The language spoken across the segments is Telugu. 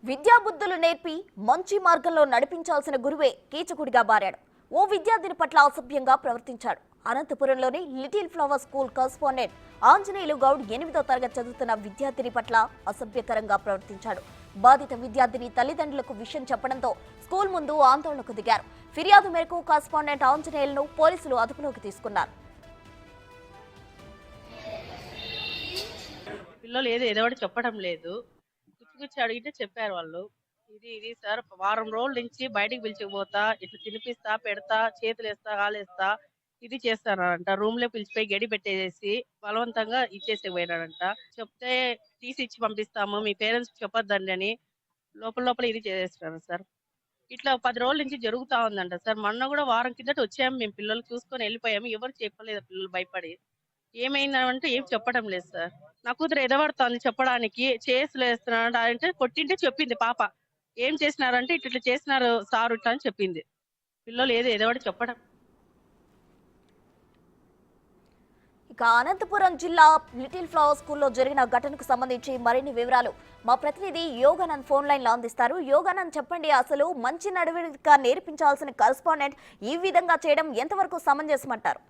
విద్యాబుద్ధులు నేర్పి మంచి మార్గంలో నడిపించాల్సిన గురువే కీచకుడిగా మారాడు. ఓ విద్యార్థిని పట్ల అసభ్యంగా ప్రవర్తించాడు. అనంతపురంలోని little flower school correspondent Anjaneyulu Goud 8వ తరగతి చదువుతున్న విద్యార్థిని పట్ల అసభ్యకరంగా ప్రవర్తించాడు. బాధిత విద్యార్థిని తల్లిదండ్రులకు విషయం చెప్పడంతో స్కూల్ ముందు ఆందోళనకు దిగారు. ఫిర్యాదు మేరకు కరెస్పాండెంట్ ఆంజనేయులను పోలీసులు అదుపులోకి తీసుకున్నారు. పిల్లలు ఏదో చెప్పడం లేదు. గుచ్చి అడిగితే చెప్పారు వాళ్ళు. ఇది సార్ వారం రోజుల నుంచి బయటికి పిలిచిపోతా, ఇట్లా తినిపిస్తా, పెడతా, చేతులేస్తా, కాలేస్తా, ఇది చేస్తానంట. రూమ్ లో పిలిచిపోయి గడి పెట్టేసి బలవంతంగా ఇచ్చేసి పోయినాడంట. చెప్తే తీసి ఇచ్చి పంపిస్తాము, మీ పేరెంట్స్ చెప్పొద్దండి అని లోపల ఇది చేసేస్తున్నారు సార్. ఇట్లా 10 రోజుల నుంచి జరుగుతా ఉందంట సార్. మొన్న కూడా వారం కిందట వచ్చాము, మేము పిల్లలు చూసుకొని వెళ్ళిపోయాము. ఎవరు చెప్పలేదు, పిల్లలు భయపడి. ఏమైందంటే ఏం చెప్పడం లేదు సార్. నా కూతురు ఎదవడుతోంది చెప్పడానికి, చేసులు వేస్తున్నాడు అంటే కొట్టింటే చెప్పింది పాప. ఏం చేసినారంటే ఇట్లా చేసినారు సార్ ఇట్లా అని చెప్పింది. పిల్లలు ఎదవడి చెప్పడం. ఇక అనంతపురం జిల్లా లిటిల్ ఫ్లవర్ స్కూల్లో జరిగిన ఘటనకు సంబంధించి మరిన్ని వివరాలు మా ప్రతినిధి యోగానంద్ ఫోన్ లైన్ లో అందిస్తారు. యోగానంద్, చెప్పండి, అసలు మంచి నడవడిక నేర్పించాల్సిన కరెస్పాండెంట్ ఈ విధంగా చేయడం ఎంతవరకు సమంజసమంటారు?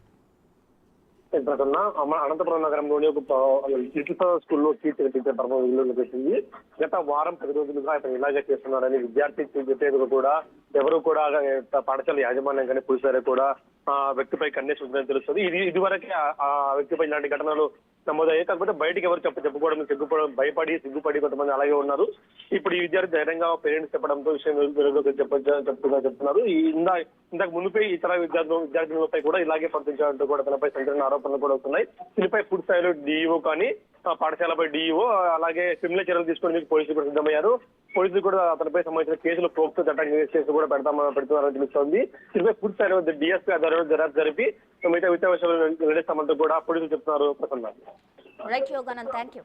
అనంతపురం నగరంలోని ఒక లిటిల్ ఫ్లవర్ స్కూల్లో టీచర్ పర్వం పెట్టింది. గత వారం 10 రోజులుగా ఇతను ఇలాగే చేస్తున్నారని విద్యార్థి చెప్పేందుకు కూడా ఎవరు కూడా పాఠశాల యాజమాన్యం కానీ పోలీసులు కూడా ఆ వ్యక్తిపై కన్నేసి ఉందని తెలుస్తుంది. ఇదివరకే ఆ వ్యక్తిపై ఇలాంటి ఘటనలు నమోదయ్యాయి. కాకపోతే బయటికి ఎవరు చెప్పుకోవడం సిగ్గుపడి కొంతమంది అలాగే ఉన్నారు. ఇప్పుడు ఈ విద్యార్థి ధైర్యంగా పేరెంట్స్ చెప్పడంతో విషయం చెప్తున్నారు. ఇంతకు మునిపై ఇతర విద్యార్థులపై కూడా ఇలాగే ప్రవర్తించాలంటూ కూడా తనపై సంచలన ఆరోపణలు కూడా వస్తున్నాయి. దీనిపై పూర్తి స్థాయిలో డిఈఓ కానీ పాఠశాలపై డిఈఓ అలాగే క్రిమినల్ చర్యలు తీసుకుని పోలీసులు కూడా సిద్ధమయ్యారు. పోలీసులు కూడా అతనిపై సంబంధించిన కేసులు పోక్సో చట్టం కేసు కూడా పెడుతున్నారని తెలుస్తోంది. దీనిపై పూర్తి స్థాయిలో డిఎస్పీ ఆధ్వర్యంలో దర్యాప్తు జరిపి మిగతా విషయాలు నిర్ణయిస్తామంటూ కూడా పోలీసులు చెప్తున్నారు. Right Yoganand, thank you.